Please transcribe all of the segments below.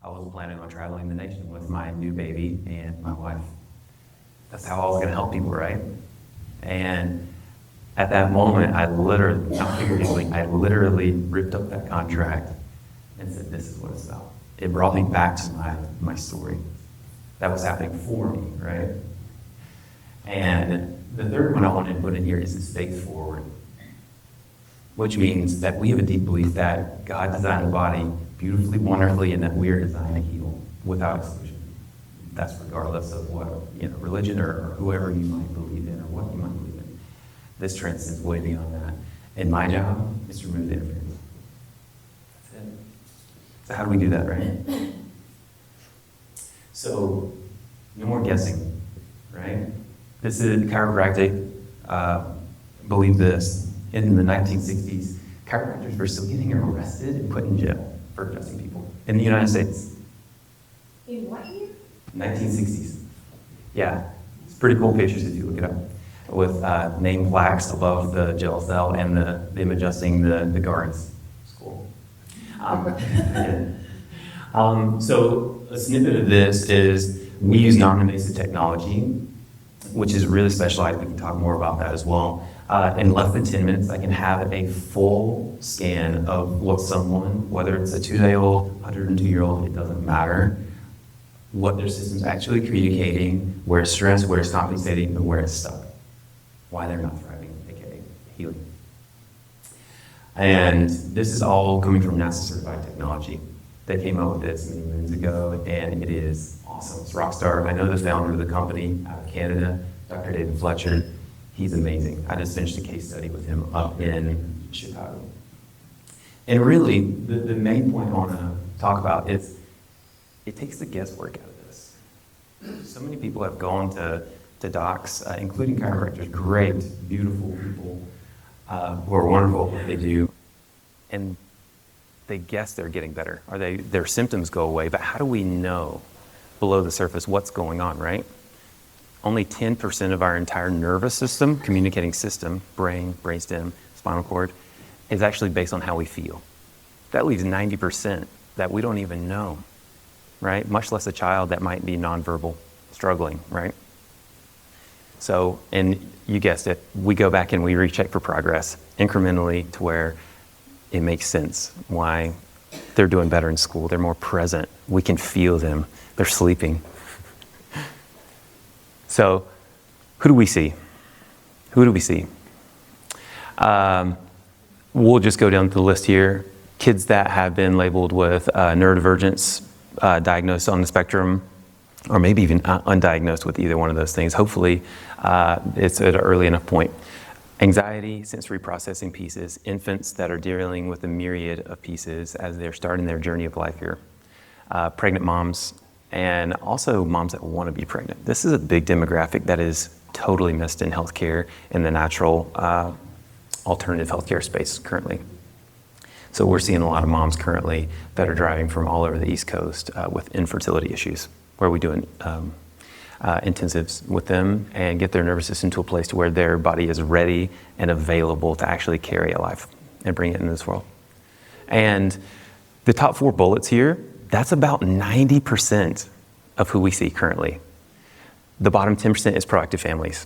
I was planning on traveling the nation with my new baby and my wife. That's how I was going to help people, right? And at that moment, I literally, not figuratively, I literally ripped up that contract and said, this is what it's about. It brought me back to my story. That was happening for me, right? And the third one I wanted to put in here is this faith forward, which means that we have a deep belief that God designed the body beautifully, wonderfully, and that we are designed to heal without exclusion. That's regardless of what religion or whoever you might believe in or what you might believe in. This transcends way beyond that. And my job is to remove the interference. That's it. So how do we do that, right? So no more guessing, right? This is chiropractic. Believe this. In the 1960s, chiropractors were still getting arrested and put in jail for adjusting people in the United States. In what year? 1960s. Yeah, it's pretty cool pictures if you look it up. With name plaques above the jail cell and them adjusting the guards. It's cool. So a snippet of this is we use non-invasive technology, which is really specialized. We can talk more about that as well. In less than 10 minutes, I can have a full scan of what someone, whether it's a 2-day-old, 102-year-old, it doesn't matter, what their system's actually communicating, where it's stressed, where it's compensating, and where it's stuck, why they're not thriving, aka healing. And this is all coming from NASA-certified technology. They came up with this many moons ago, and it is awesome. It's rockstar. I know the founder of the company out of Canada, Dr. David Fletcher. He's amazing. I just finished a case study with him up in Chicago. And really, the main point I want to talk about is it takes the guesswork out of this. So many people have gone to docs, including chiropractors, great, beautiful people who are wonderful at what they do, and they guess they're getting better, or their symptoms go away, but how do we know below the surface what's going on, right? Only 10% of our entire nervous system, communicating system, brain, brainstem, spinal cord, is actually based on how we feel. That leaves 90% that we don't even know, right? Much less a child that might be nonverbal, struggling, right? So, and you guessed it, we go back and we recheck for progress incrementally to where it makes sense why they're doing better in school. They're more present. We can feel them. They're sleeping. So, who do we see? Who do we see? We'll just go down the list here. Kids that have been labeled with neurodivergence, diagnosed on the spectrum, or maybe even undiagnosed with either one of those things. Hopefully, it's at an early enough point. Anxiety, sensory processing pieces, infants that are dealing with a myriad of pieces as they're starting their journey of life here. Pregnant moms, and also moms that want to be pregnant. This is a big demographic that is totally missed in healthcare in the natural alternative healthcare space currently. So we're seeing a lot of moms currently that are driving from all over the East Coast with infertility issues, where we do intensives with them and get their nervous system to a place to where their body is ready and available to actually carry a life and bring it into this world. And the top 4 bullets here, that's about 90% of who we see currently. The bottom 10% is proactive families.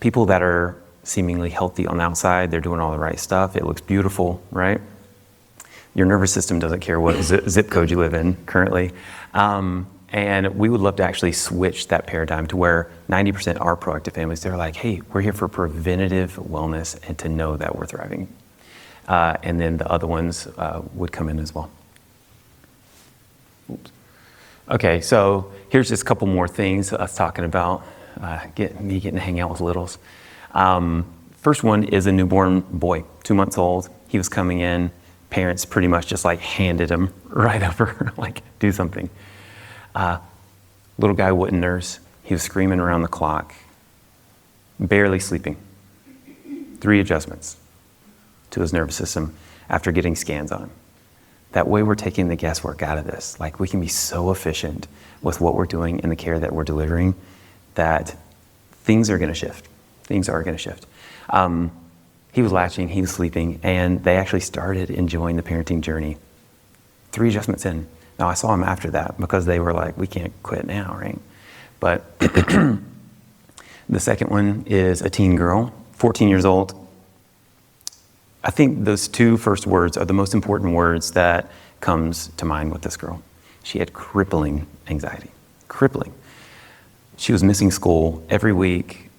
People that are seemingly healthy on the outside, they're doing all the right stuff, it looks beautiful, right? Your nervous system doesn't care what zip code you live in currently. And we would love to actually switch that paradigm to where 90% are proactive families. They're like, hey, we're here for preventative wellness and to know that we're thriving. And then the other ones would come in as well. Oops. Okay, so here's just a couple more things us talking about, getting to hang out with littles. First one is a newborn boy, 2 months old. He was coming in. Parents pretty much just like handed him right over, like, do something. Little guy wouldn't nurse. He was screaming around the clock, barely sleeping. 3 adjustments to his nervous system after getting scans on him. That way we're taking the guesswork out of this. Like, we can be so efficient with what we're doing and the care that we're delivering that things are gonna shift. Things are gonna shift. He was latching, he was sleeping, and they actually started enjoying the parenting journey. 3 adjustments in. Now, I saw them after that because they were like, we can't quit now, right? But the second one is a teen girl, 14 years old. I think those two first words are the most important words that comes to mind with this girl. She had crippling anxiety, crippling. She was missing school every week,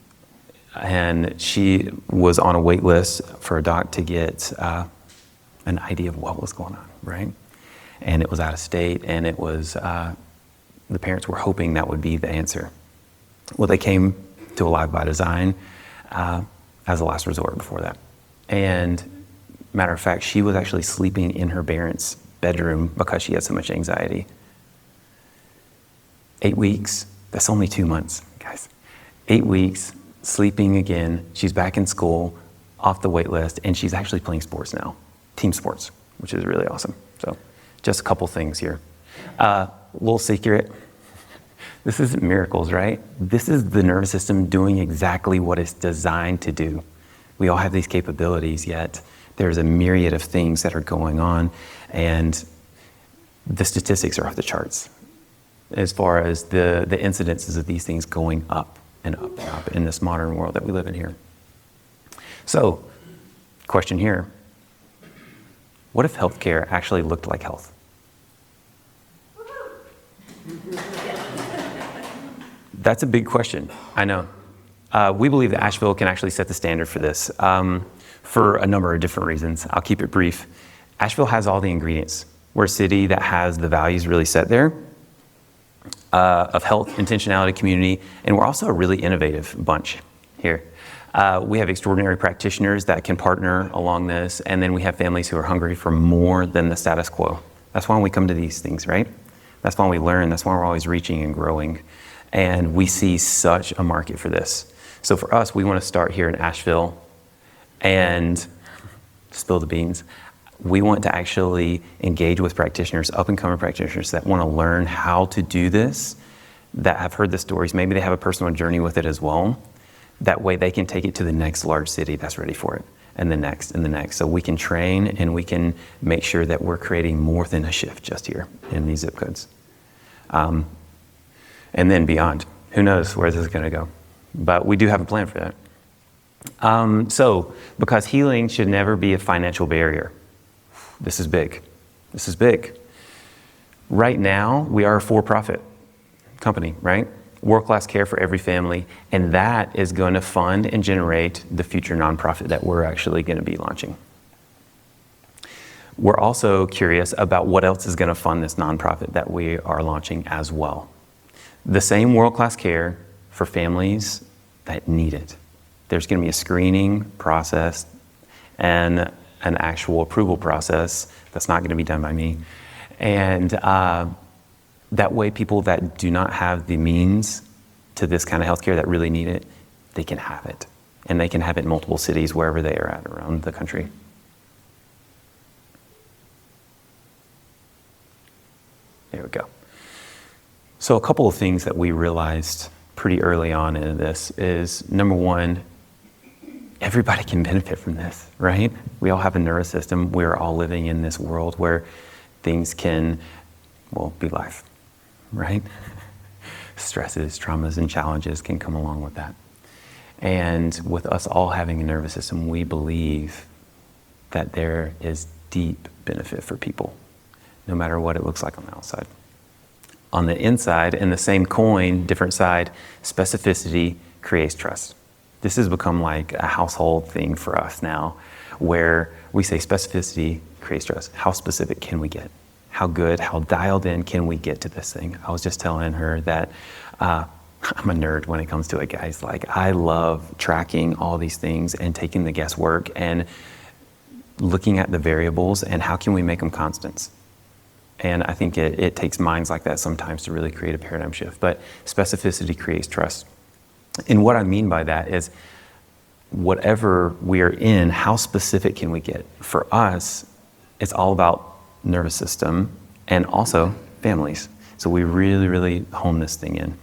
and she was on a wait list for a doc to get an idea of what was going on, right? And it was out of state, and it was, the parents were hoping that would be the answer. Well, they came to Alive by Design as a last resort before that. And matter of fact, she was actually sleeping in her parents' bedroom because she had so much anxiety. 8 weeks, that's only 2 months, guys. 8 weeks, sleeping again. She's back in school, off the wait list, and she's actually playing sports now, team sports, which is really awesome. So just a couple things here. Little secret. This isn't miracles, right? This is the nervous system doing exactly what it's designed to do. We all have these capabilities, yet there's a myriad of things that are going on, and the statistics are off the charts as far as the incidences of these things going up and up and up in this modern world that we live in here. So, question here. What if healthcare actually looked like health? That's a big question, I know. We believe that Asheville can actually set the standard for this for a number of different reasons. I'll keep it brief. Asheville has all the ingredients. We're a city that has the values really set there of health, intentionality, community, and we're also a really innovative bunch here. We have extraordinary practitioners that can partner along this, and then we have families who are hungry for more than the status quo. That's why we come to these things, right? That's why we learn. That's why we're always reaching and growing. And we see such a market for this. So for us, we want to start here in Asheville and spill the beans. We want to actually engage with practitioners, up-and-coming practitioners that want to learn how to do this, that have heard the stories. Maybe they have a personal journey with it as well. That way they can take it to the next large city that's ready for it, and the next and the next. So we can train and we can make sure that we're creating more than a shift just here in these zip codes. And then beyond. Who knows where this is going to go? But we do have a plan for that. So, because healing should never be a financial barrier. This is big. This is big. Right now, we are a for-profit company, right? World-class care for every family, and that is going to fund and generate the future nonprofit that we're actually going to be launching. We're also curious about what else is going to fund this nonprofit that we are launching as well. The same world-class care for families that need it. There's going to be a screening process and an actual approval process that's not going to be done by me. And that way people that do not have the means to this kind of healthcare that really need it, they can have it. And they can have it in multiple cities wherever they are at around the country. There we go. So a couple of things that we realized pretty early on in this is, number one, everybody can benefit from this, right? We all have a nervous system. We're all living in this world where things can, well, be life, right? Stresses, traumas, and challenges can come along with that. And with us all having a nervous system, we believe that there is deep benefit for people, no matter what it looks like on the outside. On the inside, in the same coin, different side, specificity creates trust. This has become like a household thing for us now, where we say specificity creates trust. How specific can we get? How good, how dialed in can we get to this thing? I was just telling her that I'm a nerd when it comes to it, guys. Like, I love tracking all these things and taking the guesswork and looking at the variables and how can we make them constants. And I think it takes minds like that sometimes to really create a paradigm shift. But specificity creates trust. And what I mean by that is, whatever we are in, how specific can we get? For us, it's all about nervous system and also families. So we really, really hone this thing in.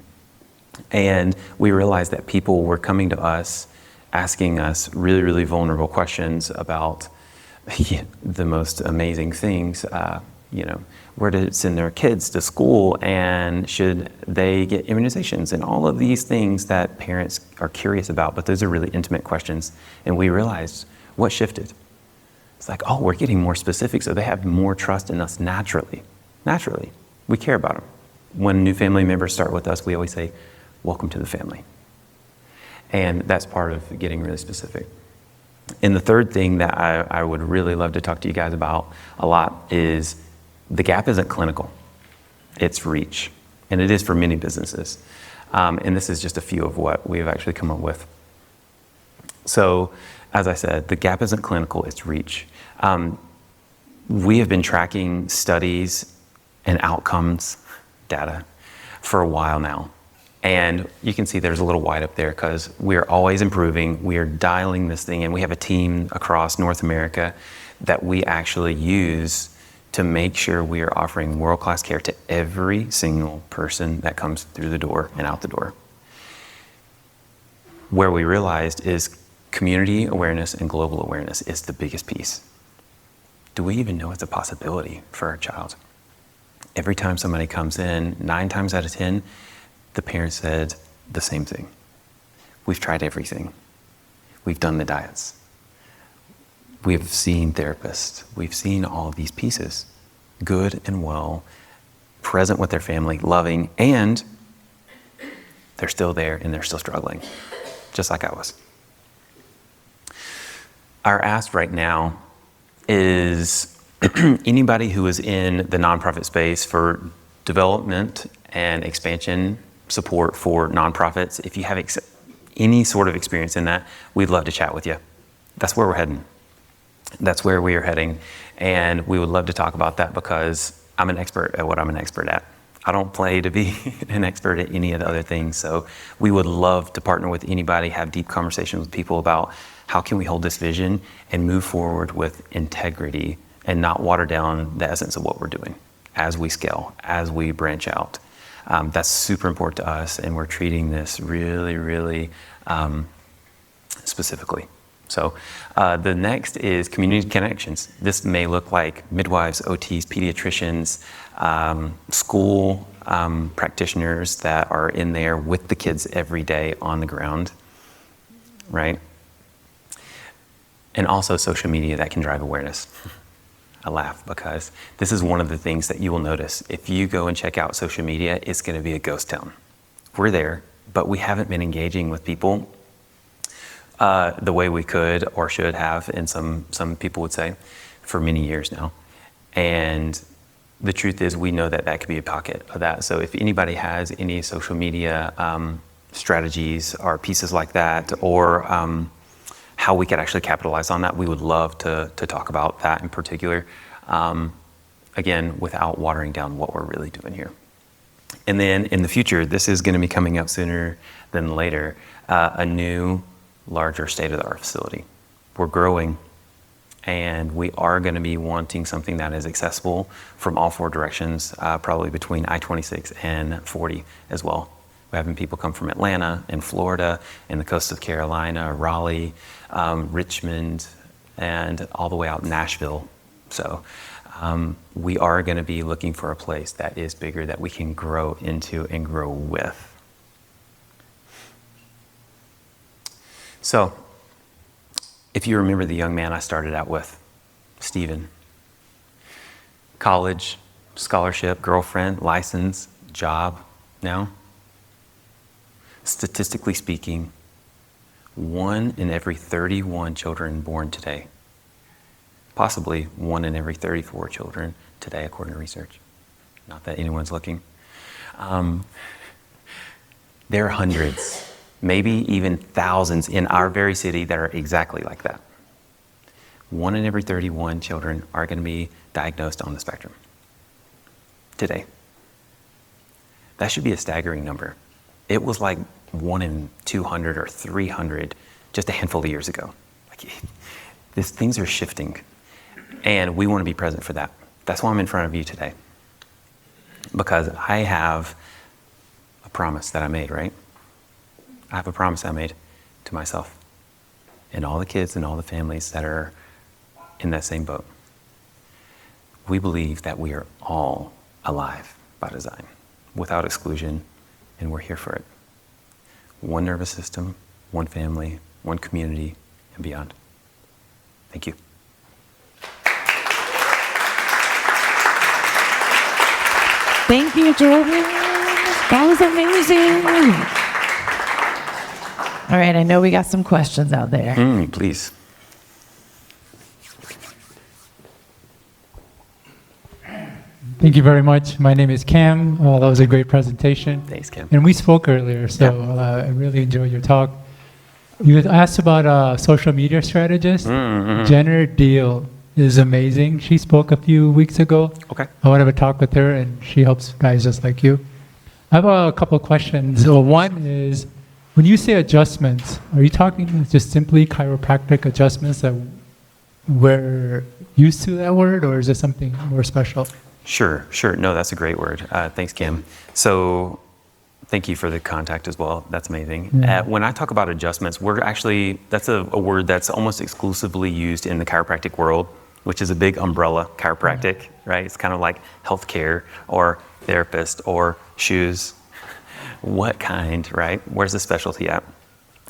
And we realized that people were coming to us, asking us really, really vulnerable questions about the most amazing things. where to send their kids to school, and should they get immunizations, and all of these things that parents are curious about, but those are really intimate questions. And we realized what shifted. It's like, oh, we're getting more specific, so they have more trust in us naturally. Naturally, we care about them. When new family members start with us, we always say, welcome to the family. And that's part of getting really specific. And the third thing that I would really love to talk to you guys about a lot is the gap isn't clinical, it's reach. And it is for many businesses. And this is just a few of what we've actually come up with. So, as I said, the gap isn't clinical, it's reach. We have been tracking studies and outcomes data for a while now. And you can see there's a little white up there because we're always improving. We are dialing this thing, and we have a team across North America that we actually use to make sure we are offering world-class care to every single person that comes through the door and out the door. Where we realized is community awareness and global awareness is the biggest piece. Do we even know it's a possibility for our child? Every time somebody comes in, 9 times out of 10, the parent said the same thing. We've tried everything. We've done the diets. We've seen therapists. We've seen all of these pieces, good and well, present with their family, loving, and they're still there and they're still struggling, just like I was. Our ask right now is anybody who is in the nonprofit space for development and expansion support for nonprofits. If you have any sort of experience in that, we'd love to chat with you. That's where we're heading. That's where we are heading. And we would love to talk about that because I'm an expert at what I'm an expert at. I don't play to be an expert at any of the other things. So we would love to partner with anybody, have deep conversations with people about how can we hold this vision and move forward with integrity and not water down the essence of what we're doing as we scale, as we branch out. That's super important to us, and we're treating this really, really specifically. So the next is community connections. This may look like midwives, OTs, pediatricians, school practitioners that are in there with the kids every day on the ground, right? And also social media that can drive awareness. I laugh because this is one of the things that you will notice. If you go and check out social media, it's going to be a ghost town. We're there, but we haven't been engaging with people the way we could or should have, and some people would say, for many years now. And the truth is, we know that that could be a pocket of that. So if anybody has any social media strategies or pieces like that, or how we could actually capitalize on that, we would love to talk about that in particular. Again, without watering down what we're really doing here. And then in the future, this is going to be coming up sooner than later, a new, larger state-of-the-art facility. We're growing, and we are going to be wanting something that is accessible from all 4 directions, probably between I-26 and 40 as well. We're having people come from Atlanta and Florida and the coast of Carolina, Raleigh, Richmond, and all the way out in Asheville. So we are going to be looking for a place that is bigger, that we can grow into and grow with. So if you remember the young man I started out with, Stephen, college, scholarship, girlfriend, license, job now. Statistically speaking, 1 in every 31 children born today, possibly 1 in every 34 children today, according to research. Not that anyone's looking. There are hundreds, maybe even thousands in our very city that are exactly like that. 1 in every 31 children are going to be diagnosed on the spectrum today. That should be a staggering number. It was like 1 in 200 or 300 just a handful of years ago. Things are shifting, and we want to be present for that. That's why I'm in front of you today, because I have a promise that I made, right? I have a promise I made to myself and all the kids and all the families that are in that same boat. We believe that we are all all alive by design, without exclusion, and we're here for it. One nervous system, one family, one community, and beyond. Thank you. Thank you, Jordan. That was amazing. All right, I know we got some questions out there. Please. Thank you very much. My name is Cam. That was a great presentation. Thanks, Cam. And we spoke earlier, so I really enjoyed your talk. You had asked about a social media strategist. Jenner Deal is amazing. She spoke a few weeks ago. Okay. I want to have a talk with her, and she helps guys just like you. I have a couple of questions. One is, when you say adjustments, are you talking just simply chiropractic adjustments that we're used to that word, or is it something more special? Sure. No, that's a great word. Thanks, Kim. So thank you for the contact as well. That's amazing. Yeah. When I talk about adjustments, that's a word that's almost exclusively used in the chiropractic world, which is a big umbrella, chiropractic, right? It's kind of like healthcare or therapist or shoes. What kind, right? Where's the specialty at?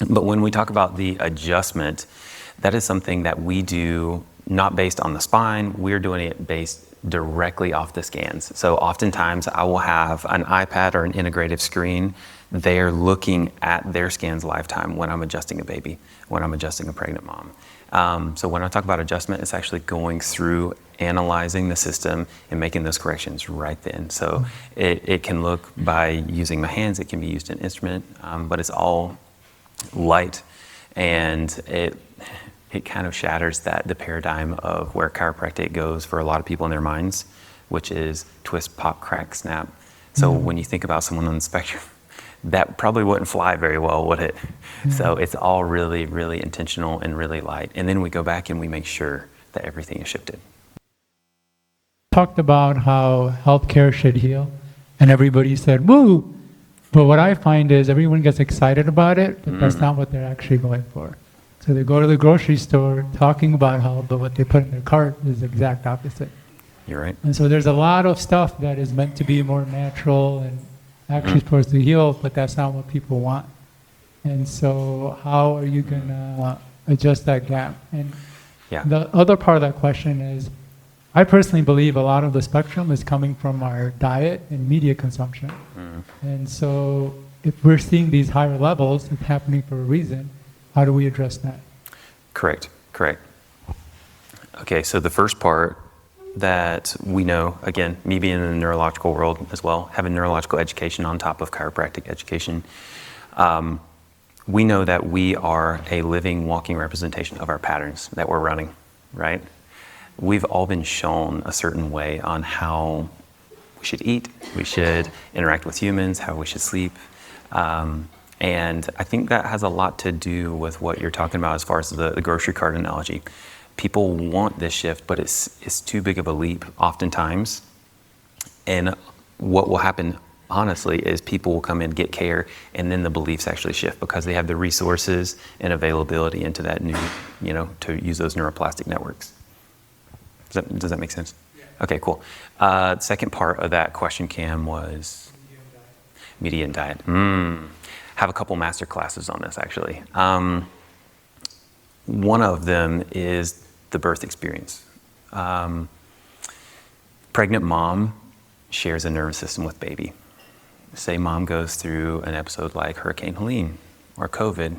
But when we talk about the adjustment, that is something that we do not based on the spine. We're doing it based directly off the scans. So oftentimes I will have an iPad or an integrative screen. They're looking at their scans lifetime when I'm adjusting a baby, when I'm adjusting a pregnant mom. So when I talk about adjustment, it's actually going through, analyzing the system and making those corrections right then. So it can look by using my hands, it can be used in an instrument, but it's all light, and it kind of shatters the paradigm of where chiropractic goes for a lot of people in their minds, which is twist, pop, crack, snap. So when you think about someone on the spectrum, that probably wouldn't fly very well, would it? So it's all really, really intentional and really light. And then we go back and we make sure that everything is shifted. Talked about how healthcare should heal, and everybody said, woo! But what I find is everyone gets excited about it, but that's not what they're actually going for. So they go to the grocery store talking about health, but what they put in their cart is the exact opposite. You're right. And so there's a lot of stuff that is meant to be more natural and actually supposed to heal, but that's not what people want. And so how are you going to adjust that gap? And the other part of that question is, I personally believe a lot of the spectrum is coming from our diet and media consumption. And so if we're seeing these higher levels, it's happening for a reason. How do we address that? Correct. Okay, so the first part that we know, again, me being in the neurological world as well, having neurological education on top of chiropractic education, we know that we are a living, walking representation of our patterns that we're running, right? We've all been shown a certain way on how we should eat, we should interact with humans, how we should sleep. And I think that has a lot to do with what you're talking about as far as the grocery cart analogy. People want this shift, but it's too big of a leap oftentimes. And what will happen, honestly, is people will come in, get care, and then the beliefs actually shift because they have the resources and availability into that new, to use those neuroplastic networks. Does that make sense? Yeah. Okay, cool. Second part of that question, Cam, was media and diet. Have a couple master classes on this, actually. One of them is the birth experience. Pregnant mom shares a nervous system with baby. Say mom goes through an episode like Hurricane Helene or COVID.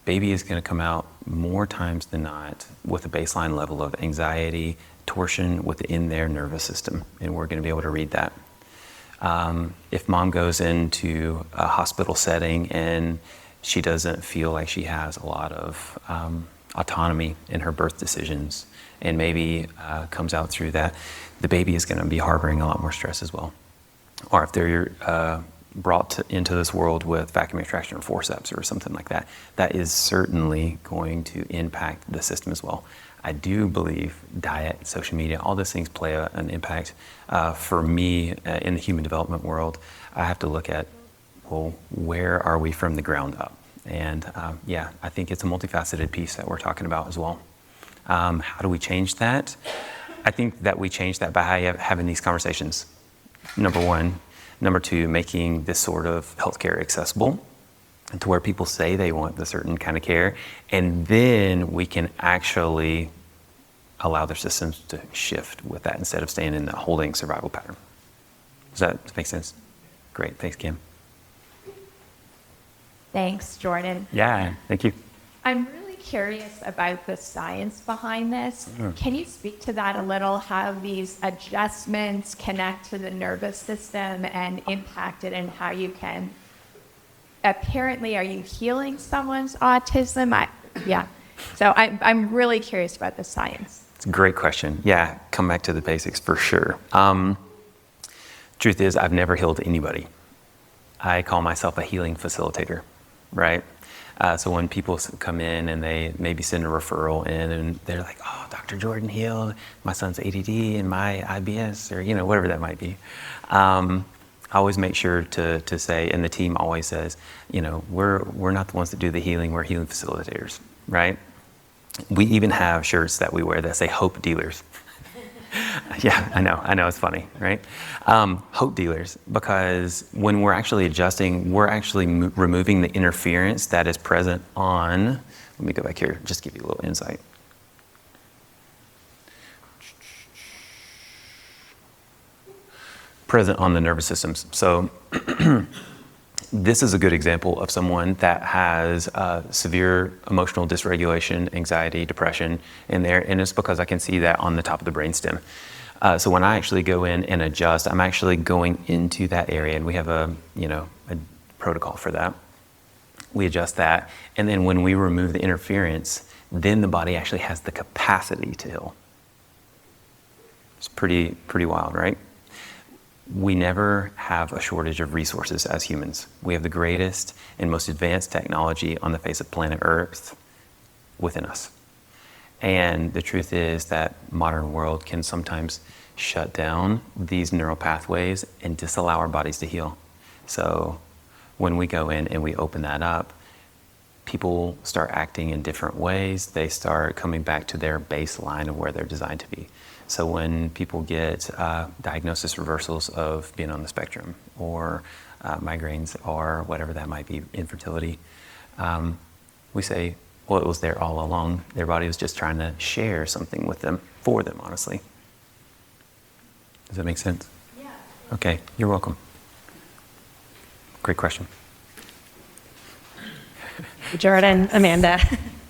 Baby is going to come out more times than not with a baseline level of anxiety, torsion within their nervous system, and we're going to be able to read that. If mom goes into a hospital setting and she doesn't feel like she has a lot of autonomy in her birth decisions, and maybe comes out through that, the baby is going to be harboring a lot more stress as well. Or if they're brought into this world with vacuum extraction or forceps or something like that, that is certainly going to impact the system as well. I do believe diet, social media, all those things play an impact. For me, in the human development world, I have to look at, well, where are we from the ground up? And I think it's a multifaceted piece that we're talking about as well. How do we change that? I think that we change that by having these conversations. Number one. Number two, making this sort of healthcare accessible to where people say they want the certain kind of care. And then we can actually allow their systems to shift with that instead of staying in the holding survival pattern. Does that make sense? Great. Thanks, Kim. Thanks, Jordan. Yeah, thank you. I'm really curious about the science behind this. Sure. Can you speak to that a little, how these adjustments connect to the nervous system and impact it, and how you can, apparently, are you healing someone's autism? So I'm really curious about the science. It's a great question. Yeah, come back to the basics for sure. Truth is, I've never healed anybody. I call myself a healing facilitator, right? So when people come in and they maybe send a referral in and they're like, oh, Dr. Jordan healed my son's ADD and my IBS, or whatever that might be. I always make sure to say, and the team always says, we're not the ones that do the healing, we're healing facilitators, right? We even have shirts that we wear that say hope dealers. Yeah, I know, it's funny, right? Hope dealers, because when we're actually adjusting, we're actually removing the interference that is present on, let me go back here, just give you a little insight. Present on the nervous systems. So this is a good example of someone that has severe emotional dysregulation, anxiety, depression in there, and it's because I can see that on the top of the brainstem. So when I actually go in and adjust, I'm actually going into that area, and we have a protocol for that. We adjust that, and then when we remove the interference, then the body actually has the capacity to heal. It's pretty wild, right? We never have a shortage of resources as humans. We have the greatest and most advanced technology on the face of planet Earth within us. And the truth is that modern world can sometimes shut down these neural pathways and disallow our bodies to heal. So when we go in and we open that up, people start acting in different ways. They start coming back to their baseline of where they're designed to be. So when people get diagnosis reversals of being on the spectrum, or migraines, or whatever that might be, infertility, we say, well, it was there all along. Their body was just trying to share something with them, for them, honestly. Does that make sense? Yeah. Okay, you're welcome. Great question. Jordan, Amanda,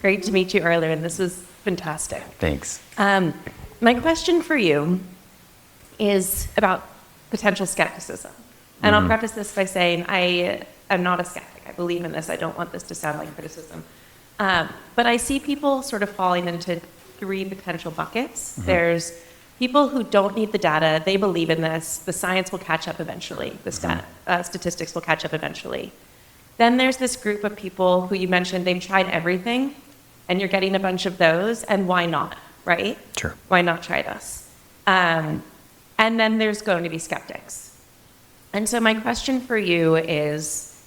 great to meet you earlier, and this was fantastic. Thanks. My question for you is about potential skepticism. And I'll preface this by saying I am not a skeptic. I believe in this. I don't want this to sound like criticism. But I see people sort of falling into three potential buckets. There's people who don't need the data. They believe in this. The science will catch up eventually. The statistics will catch up eventually. Then there's this group of people who you mentioned, they've tried everything, and you're getting a bunch of those, and why not, right? Sure. Why not try this? And then there's going to be skeptics. And so my question for you is,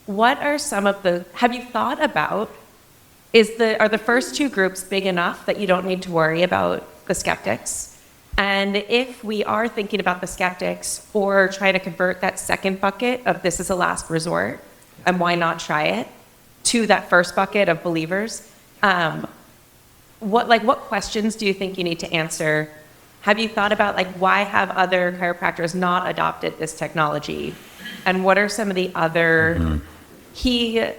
what are some of the, have you thought about, are the first two groups big enough that you don't need to worry about the skeptics? And if we are thinking about the skeptics or trying to convert that second bucket of this is a last resort, and why not try it, to that first bucket of believers, what questions do you think you need to answer? Have you thought about why have other chiropractors not adopted this technology? And what are some of the other key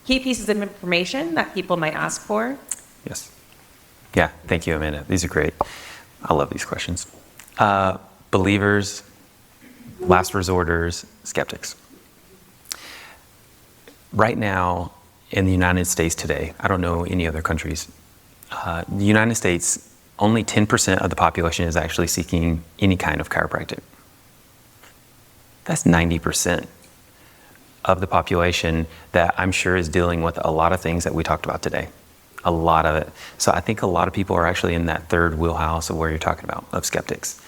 pieces of information that people might ask for? Yes. Yeah, thank you, Amanda. These are great. I love these questions. Believers, last resorters, skeptics. Right now, in the United States today, I don't know any other countries, the United States, only 10% of the population is actually seeking any kind of chiropractic. That's 90% of the population that I'm sure is dealing with a lot of things that we talked about today. A lot of it. So I think a lot of people are actually in that third wheelhouse of where you're talking about, of skeptics.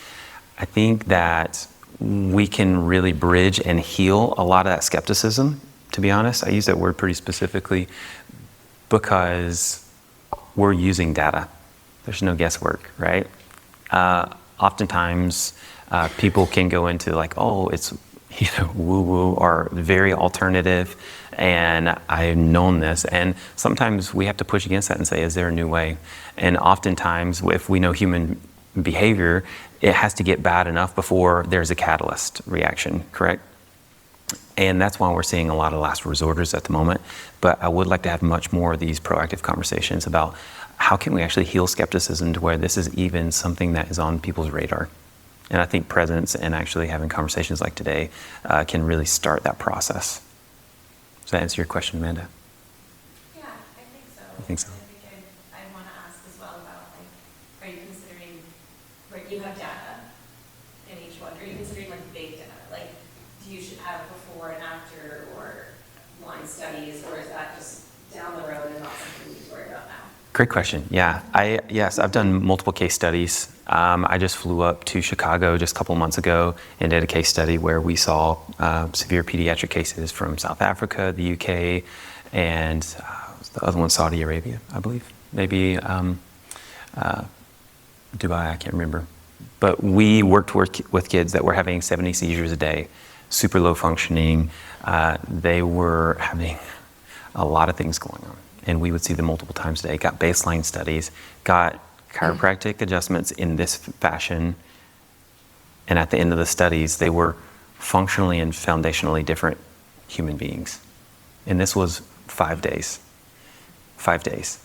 I think that we can really bridge and heal a lot of that skepticism. To be honest, I use that word pretty specifically because we're using data. There's no guesswork, right? Oftentimes, people can go into like, oh, it's woo-woo or very alternative, and I've known this. And sometimes we have to push against that and say, is there a new way? And oftentimes, if we know human behavior, it has to get bad enough before there's a catalyst reaction, correct? And that's why we're seeing a lot of last resorters at the moment. But I would like to have much more of these proactive conversations about how can we actually heal skepticism to where this is even something that is on people's radar. And I think presence and actually having conversations like today can really start that process. Does that answer your question, Amanda? Yeah, I think so. You think so? I think I want to ask as well about, like, are you considering, like, you have data in each one, are you considering, like, big data? Like, do you should have before and after, or line studies, or is that just down the road and not something we need to worry about now? Great question. Yeah, yes, I've done multiple case studies. I just flew up to Chicago just a couple months ago and did a case study where we saw severe pediatric cases from South Africa, the UK, and the other one, Saudi Arabia, I believe. Maybe Dubai, I can't remember. But we worked with kids that were having 70 seizures a day, super low functioning. They were having a lot of things going on. And we would see them multiple times a day, got baseline studies, got chiropractic adjustments in this fashion. And at the end of the studies, they were functionally and foundationally different human beings. And this was 5 days. 5 days.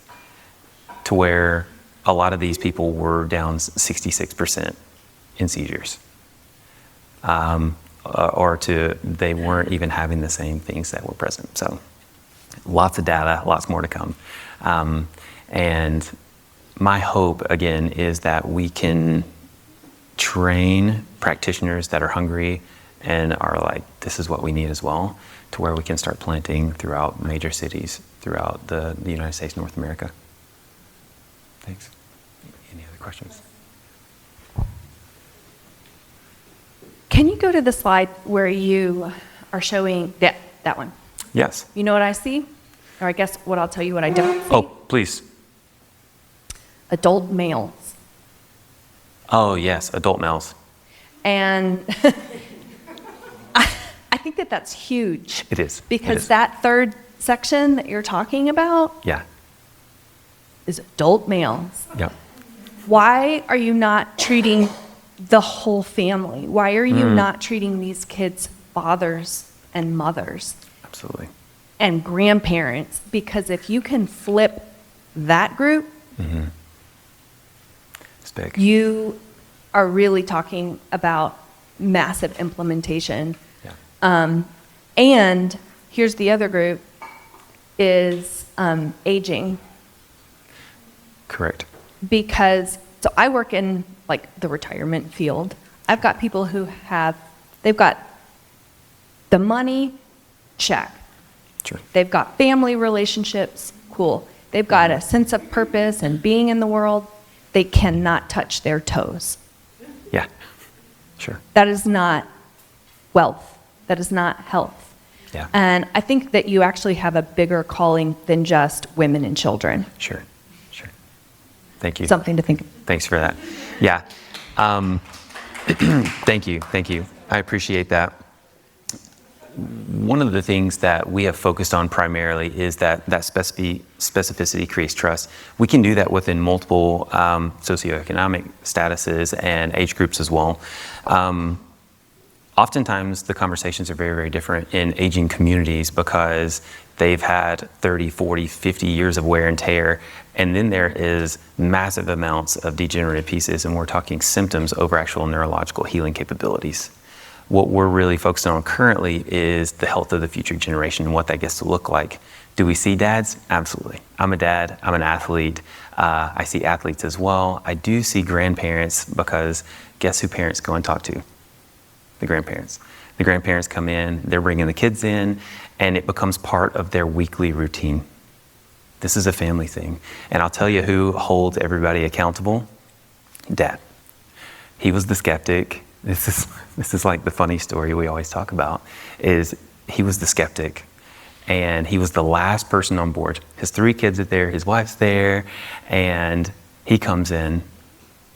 To where a lot of these people were down 66% in seizures. They weren't even having the same things that were present. So lots of data, lots more to come. And my hope, again, is that we can train practitioners that are hungry and are like, this is what we need as well, to where we can start planting throughout major cities throughout the United States, North America. Thanks. Any other questions? Can you go to the slide where you are showing that one? Yes. You know what I see? Or I guess what I'll tell you what I don't see? Oh, please. Adult males. Oh, yes, adult males. And I think that that's huge. It is. Because It is. that third section that you're talking about Yeah. is adult males. Yep. Why are you not treating the whole family? Why are you not treating these kids' fathers and mothers Absolutely. and grandparents? Because if you can flip that group, It's big. you are really talking about massive implementation. Yeah. And here's the other group is aging. Correct. Because, so I work in like the retirement field. I've got people who they've got the money, check. Sure. They've got family relationships, cool. They've got a sense of purpose and being in the world. They cannot touch their toes. Yeah. Sure. That is not wealth. That is not health. Yeah. And I think that you actually have a bigger calling than just women and children. Sure. Sure. Thank you. Something to think of. Thanks for that. Yeah. Thank you. Thank you. I appreciate that. One of the things that we have focused on primarily is that specificity creates trust. We can do that within multiple socioeconomic statuses and age groups as well. Oftentimes the conversations are very, very different in aging communities because they've had 30, 40, 50 years of wear and tear, and then there is massive amounts of degenerative pieces, and we're talking symptoms over actual neurological healing capabilities. What we're really focused on currently is the health of the future generation and what that gets to look like. Do we see dads? Absolutely. I'm a dad, I'm an athlete. I see athletes as well. I do see grandparents because guess who parents go and talk to? The grandparents. The grandparents come in, they're bringing the kids in, and it becomes part of their weekly routine. This is a family thing. And I'll tell you who holds everybody accountable. Dad. He was the skeptic. This is like the funny story we always talk about, is he was the skeptic, and he was the last person on board. His 3 kids are there, his wife's there, and he comes in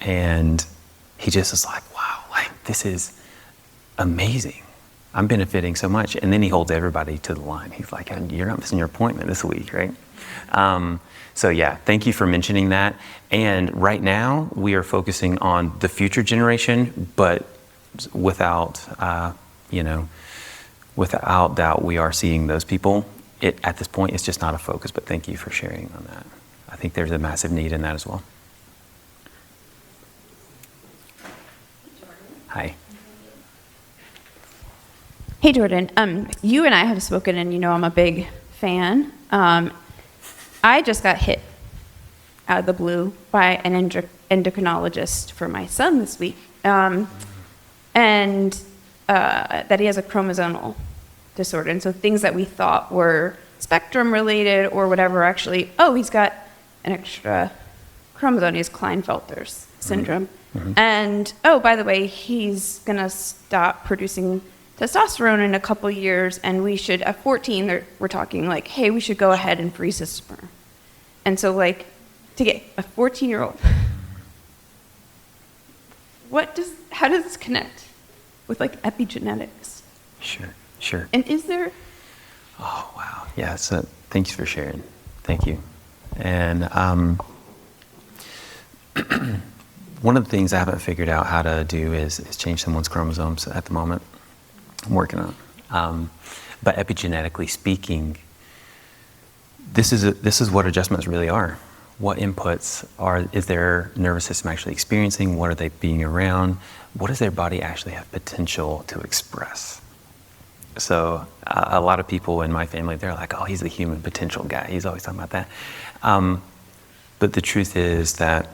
and he just is like, wow, like this is amazing. I'm benefiting so much. And then he holds everybody to the line. He's like, you're not missing your appointment this week, right? So yeah, thank you for mentioning that. And right now we are focusing on the future generation, but without, without doubt, we are seeing those people. At this point, it's just not a focus, but thank you for sharing on that. I think there's a massive need in that as well. Hi. Hey, Jordan. You and I have spoken, and you know I'm a big fan. I just got hit out of the blue by an endocrinologist for my son this week, and that he has a chromosomal disorder. And so things that we thought were spectrum related or whatever, actually, he's got an extra chromosome. He has Klinefelter's syndrome. Mm-hmm. And, by the way, he's going to stop producing testosterone in a couple years, and we should, at 14, we're talking like, hey, we should go ahead and freeze his sperm. And so, like, to get a 14-year-old, how does this connect with, like, epigenetics? Sure. And is there... Oh, wow. Yeah, so thanks for sharing. Thank you. And one of the things I haven't figured out how to do is change someone's chromosomes at the moment. I'm working on it. But epigenetically speaking, this is what adjustments really are. What inputs is their nervous system actually experiencing? What are they being around? What does their body actually have potential to express? So a lot of people in my family, they're like, oh, he's the human potential guy. He's always talking about that. But the truth is that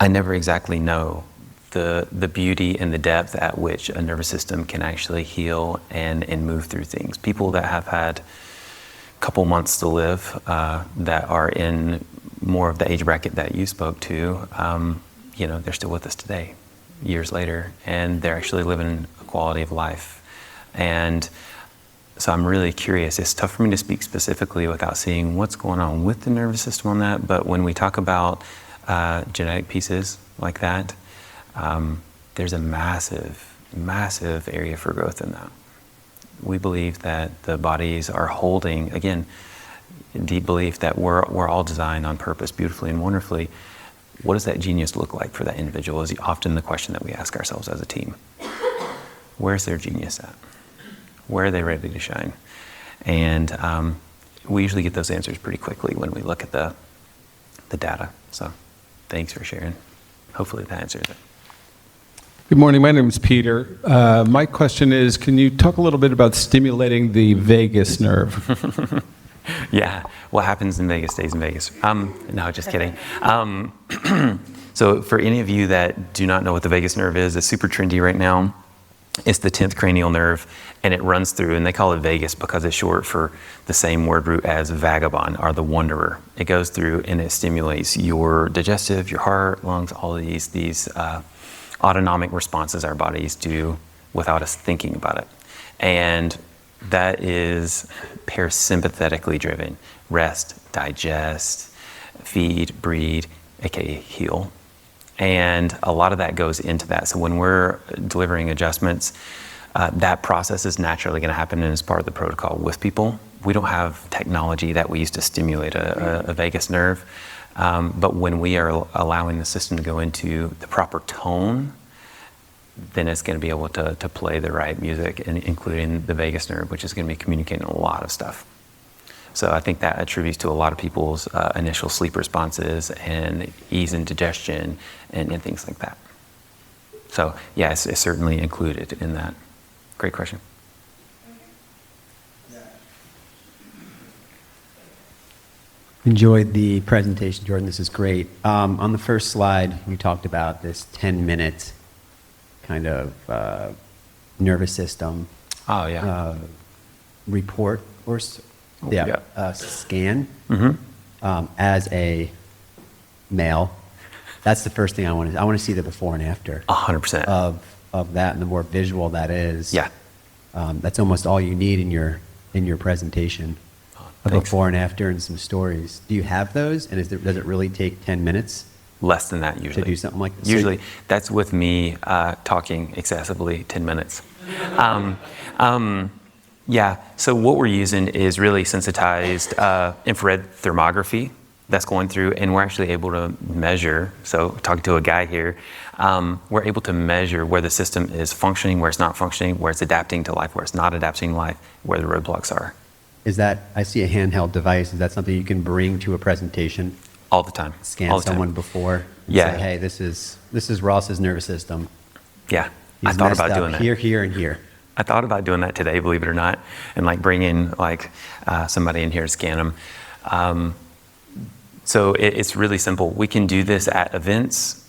I never exactly know the beauty and the depth at which a nervous system can actually heal and move through things. People that have had a couple months to live that are in more of the age bracket that you spoke to, they're still with us today, years later, and they're actually living a quality of life. And so I'm really curious. It's tough for me to speak specifically without seeing what's going on with the nervous system on that, but when we talk about genetic pieces like that, there's a massive area for growth in that. We believe that the bodies are holding, again, deep belief that we're all designed on purpose, beautifully and wonderfully. What does that genius look like for that individual is often the question that we ask ourselves as a team. Where's their genius at? Where are they ready to shine? And we usually get those answers pretty quickly when we look at the data. So thanks for sharing. Hopefully that answers it. Good morning. My name is Peter. My question is, can you talk a little bit about stimulating the vagus nerve? Yeah, what happens in Vegas stays in Vegas. No, just kidding. So for any of you that do not know what the vagus nerve is, it's super trendy right now. It's the 10th cranial nerve, and it runs through, and they call it vagus because it's short for the same word root as vagabond, or the wanderer. It goes through and it stimulates your digestive, your heart, lungs, all of these autonomic responses our bodies do without us thinking about it. And that is parasympathetically driven. Rest, digest, feed, breathe, aka heal. And a lot of that goes into that. So when we're delivering adjustments, that process is naturally going to happen and is part of the protocol with people. We don't have technology that we use to stimulate a vagus nerve. But when we are allowing the system to go into the proper tone, then it's going to be able to play the right music, including the vagus nerve, which is going to be communicating a lot of stuff. So I think that attributes to a lot of people's initial sleep responses and ease in digestion and things like that. So yes, it's certainly included in that. Great question. Enjoyed the presentation, Jordan. This is great. On the first slide, you talked about this 10-minute kind of nervous system report or scan. Mm-hmm. As a male. That's the first thing I want to. I want to see the before and after. 100%. Of that, and the more visual that is. Yeah. That's almost all you need in your presentation. A before and after and some stories. Do you have those? And does it really take 10 minutes? less than that usually. To do something like this? Usually, that's with me talking excessively, 10 minutes. Yeah, so what we're using is really sensitized infrared thermography that's going through, and we're actually able to measure, so talking to a guy here, we're able to measure where the system is functioning, where it's not functioning, where it's adapting to life, where it's not adapting to life, where the roadblocks are. Is that, I see a handheld device, is that something you can bring to a presentation? All the time. Scan All the time. someone before? And Yeah. Say, hey, this is Ross's nervous system. Yeah, He's I thought messed about up doing that. here, here, and here. I thought about doing that today, believe it or not, and like bringing like somebody in here to scan them. So it's really simple. We can do this at events.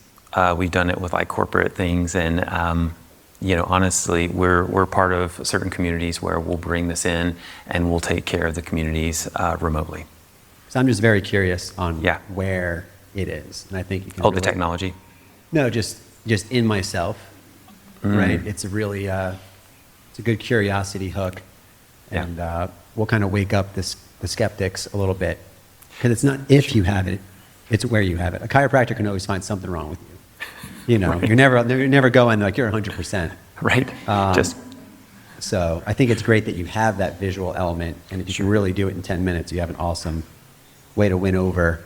We've done it with like corporate things, and honestly, we're part of certain communities where we'll bring this in and we'll take care of the communities remotely. So I'm just very curious on Yeah. where it is, and I think you can. Oh, the really- technology. No, just in myself, right? It's a really, it's a good curiosity hook, Yeah. and we'll kind of wake up the skeptics a little bit, because it's not if you have it, it's where you have it. A chiropractor can always find something wrong with you. Right. You're never going like you're 100%. Right. So I think it's great that you have that visual element, and if you can really do it in 10 minutes, you have an awesome way to win over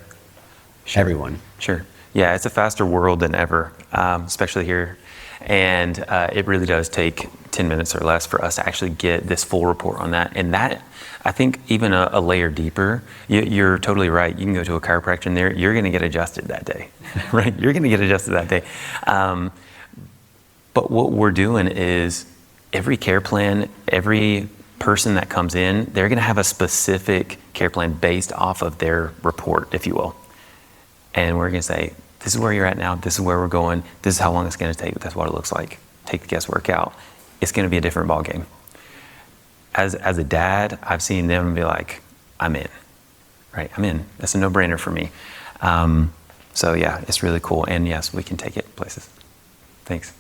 everyone. Sure. Yeah, it's a faster world than ever, especially here. And it really does take 10 minutes or less for us to actually get this full report on that. And that, I think, even a layer deeper, you're totally right. You can go to a chiropractor and you're going to get adjusted that day, right? You're going to get adjusted that day. But what we're doing is every care plan, every person that comes in, they're going to have a specific care plan based off of their report, if you will. And we're going to say, this is where you're at now, this is where we're going, this is how long it's going to take, that's what it looks like. Take the guesswork out. It's going to be a different ballgame. As a dad, I've seen them be like, I'm in, right? I'm in. That's a no-brainer for me. So yeah, it's really cool. And yes, we can take it places. Thanks.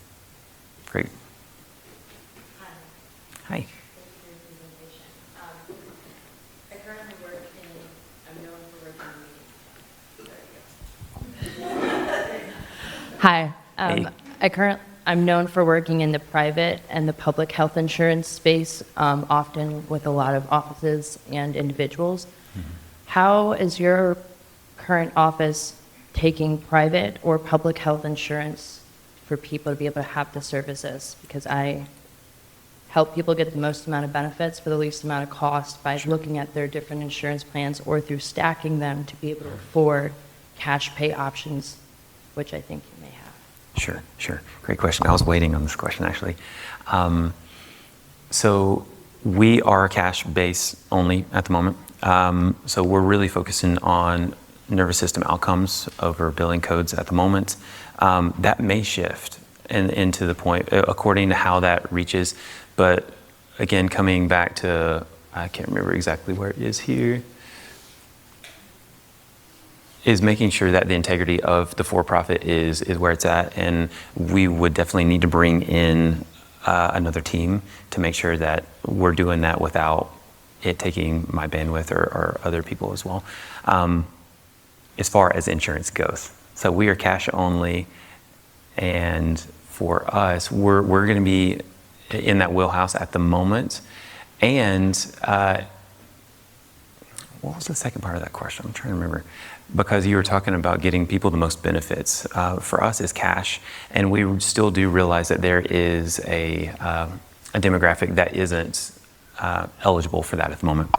Great. Hi. I currently work in, I'm known for working Hi. Hey. I'm known for working in the private and the public health insurance space, often with a lot of offices and individuals. How is your current office taking private or public health insurance for people to be able to have the services? Because I help people get the most amount of benefits for the least amount of cost by looking at their different insurance plans or through stacking them to be able to afford cash pay options, which I think you may have. Sure. Great question. I was waiting on this question, actually. So we are cash base only at the moment. So we're really focusing on nervous system outcomes over billing codes at the moment. That may shift into the point according to how that reaches. But again, coming back to, I can't remember exactly where it is here, is making sure that the integrity of the for-profit is where it's at. And we would definitely need to bring in another team to make sure that we're doing that without it taking my bandwidth or other people as well, as far as insurance goes. So we are cash only, and for us, we're going to be in that wheelhouse at the moment. And what was the second part of that question? I'm trying to remember. Because you were talking about getting people the most benefits. For us, it's cash, and we still do realize that there is a demographic that isn't eligible for that at the moment.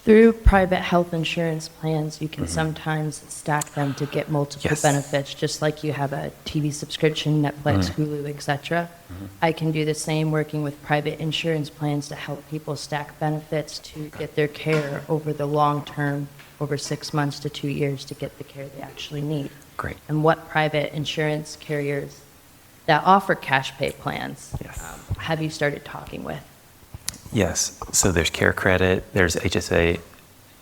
Through private health insurance plans, you can sometimes stack them to get multiple Yes. benefits, just like you have a TV subscription, Netflix, Hulu, etc. I can do the same working with private insurance plans to help people stack benefits to get their care over the long term, over 6 months to 2 years, to get the care they actually need. Great. And what private insurance carriers that offer cash pay plans Yes. have you started talking with? Yes, so there's Care Credit, there's HSA,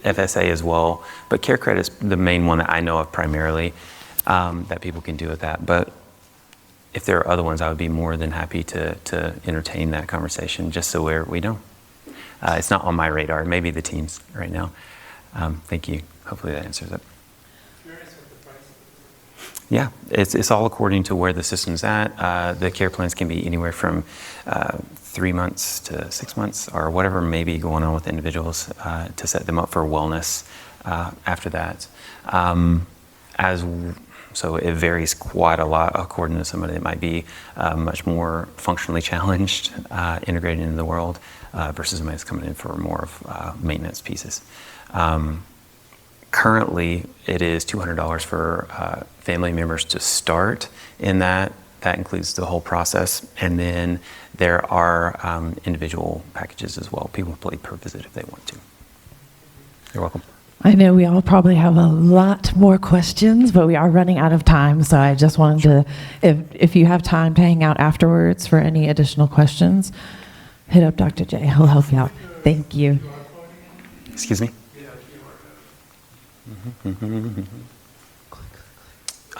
FSA as well, but Care Credit is the main one that I know of primarily that people can do with that. But if there are other ones, I would be more than happy to entertain that conversation, just so we know. It's not on my radar, maybe the teams right now. Thank you. Hopefully that answers it. Curious with the Yeah, it's all according to where the system's at. The care plans can be anywhere from 3 months to 6 months, or whatever may be going on with individuals to set them up for wellness after that. So it varies quite a lot according to somebody that might be much more functionally challenged, integrated into the world, versus somebody that's coming in for more of maintenance pieces. Currently, it is $200 for family members to start in that. That includes the whole process. And then there are individual packages as well. People pay per visit if they want to. You're welcome. I know we all probably have a lot more questions, but we are running out of time. So I just wanted to, if you have time to hang out afterwards for any additional questions, hit up Dr. J. He'll help you out. Thank you. Excuse me?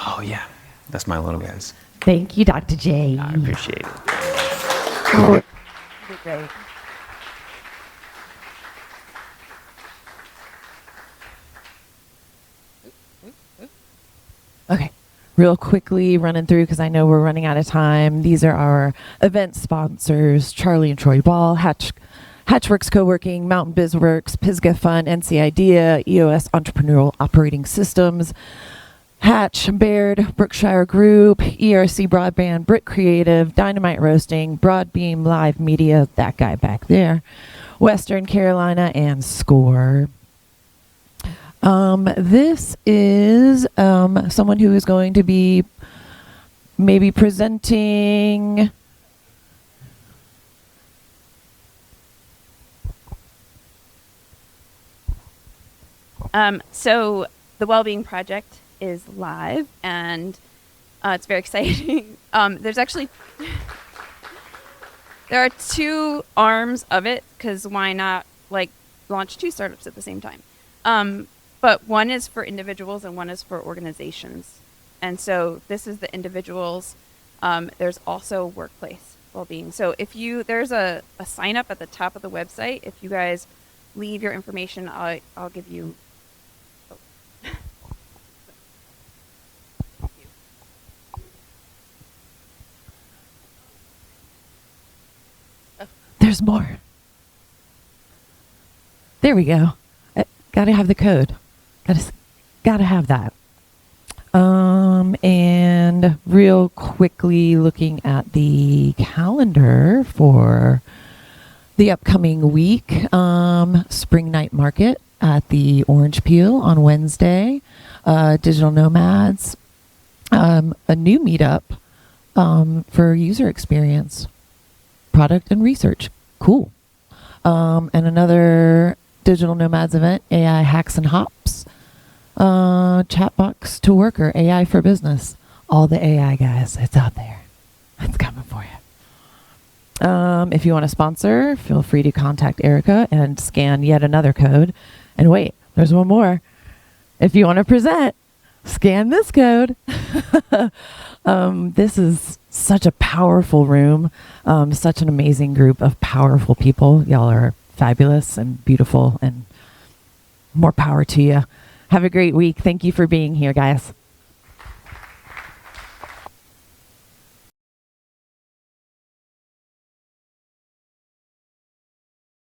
Oh, yeah. That's my little guys. Thank you, Dr. J. I appreciate it. Great. Okay, real quickly running through because I know we're running out of time. These are our event sponsors: Charlie and Troy Ball, Hatchworks Co-working, Mountain BizWorks, Pisgah Fun, NC Idea, EOS Entrepreneurial Operating Systems, Hatch, Baird, Brookshire Group, ERC Broadband, Brit Creative, Dynamite Roasting, Broadbeam Live Media, that guy back there, Western Carolina, and SCORE. This is someone who is going to be maybe presenting. So the Wellbeing Project is live, and it's very exciting. There's actually there are two arms of it, because why not launch two startups at the same time? But one is for individuals and one is for organizations. And so this is the individuals. There's also workplace well-being. So there's a sign up at the top of the website. If you guys leave your information, I'll give you. There's more. There we go. Gotta have the code. Gotta have that. And real quickly looking at the calendar for the upcoming week, Spring Night Market at the Orange Peel on Wednesday, Digital Nomads, a new meetup for user experience, product and research. Cool. And another Digital Nomads event, AI Hacks and Hops, Chatbox to Worker, AI for Business. All the AI guys, it's out there. It's coming for you. If you want to sponsor, feel free to contact Erica and scan yet another code. And wait, there's one more. If you want to present, scan this code. This is such a powerful room, such an amazing group of powerful people. Y'all are fabulous and beautiful, and more power to you. Have a great week. Thank you for being here, guys.